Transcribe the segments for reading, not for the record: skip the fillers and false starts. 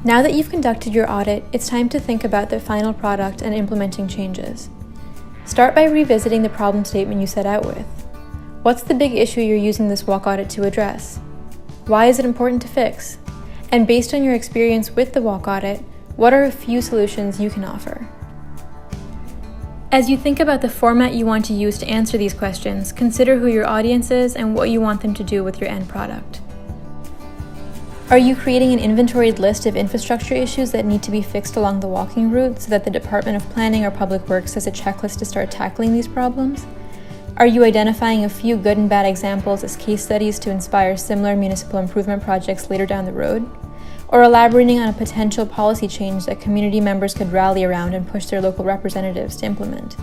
Now that you've conducted your audit, it's time to think about the final product and implementing changes. Start by revisiting the problem statement you set out with. What's the big issue you're using this walk audit to address? Why is it important to fix? And based on your experience with the walk audit, what are a few solutions you can offer? As you think about the format you want to use to answer these questions, consider who your audience is and what you want them to do with your end product. Are you creating an inventoried list of infrastructure issues that need to be fixed along the walking route so that the Department of Planning or Public Works has a checklist to start tackling these problems? Are you identifying a few good and bad examples as case studies to inspire similar municipal improvement projects later down the road? Or elaborating on a potential policy change that community members could rally around and push their local representatives to implement?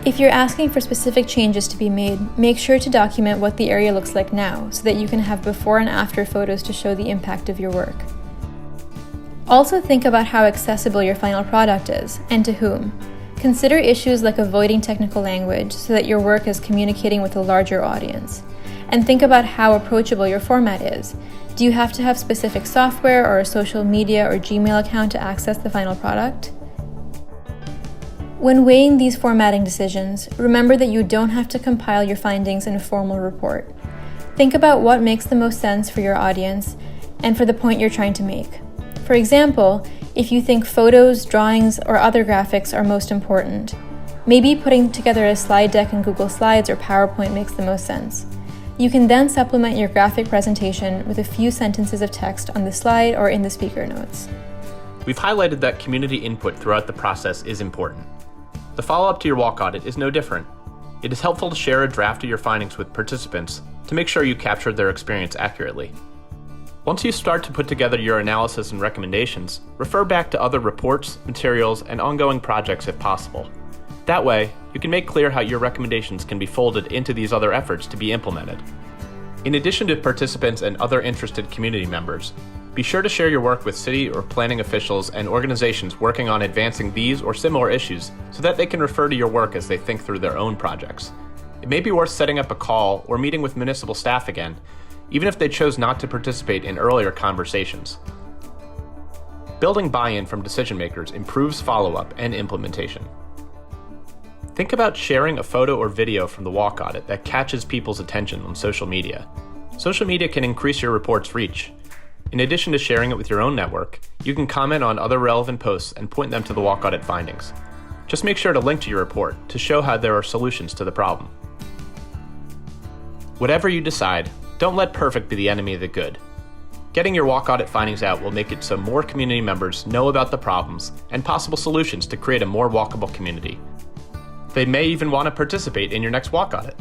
If you're asking for specific changes to be made, make sure to document what the area looks like now so that you can have before and after photos to show the impact of your work. Also think about how accessible your final product is, and to whom. Consider issues like avoiding technical language so that your work is communicating with a larger audience. And think about how approachable your format is. Do you have to have specific software or a social media or Gmail account to access the final product? When weighing these formatting decisions, remember that you don't have to compile your findings in a formal report. Think about what makes the most sense for your audience and for the point you're trying to make. For example, if you think photos, drawings, or other graphics are most important, maybe putting together a slide deck in Google Slides or PowerPoint makes the most sense. You can then supplement your graphic presentation with a few sentences of text on the slide or in the speaker notes. We've highlighted that community input throughout the process is important. The follow-up to your walk audit is no different. It is helpful to share a draft of your findings with participants to make sure you captured their experience accurately. Once you start to put together your analysis and recommendations, refer back to other reports, materials, and ongoing projects if possible. That way, you can make clear how your recommendations can be folded into these other efforts to be implemented. In addition to participants and other interested community members, be sure to share your work with city or planning officials and organizations working on advancing these or similar issues so that they can refer to your work as they think through their own projects. It may be worth setting up a call or meeting with municipal staff again, even if they chose not to participate in earlier conversations. Building buy-in from decision makers improves follow-up and implementation. Think about sharing a photo or video from the walk audit that catches people's attention on social media. Social media can increase your report's reach. In addition to sharing it with your own network, you can comment on other relevant posts and point them to the walk audit findings. Just make sure to link to your report to show how there are solutions to the problem. Whatever you decide, don't let perfect be the enemy of the good. Getting your walk audit findings out will make it so more community members know about the problems and possible solutions to create a more walkable community. They may even want to participate in your next walk audit.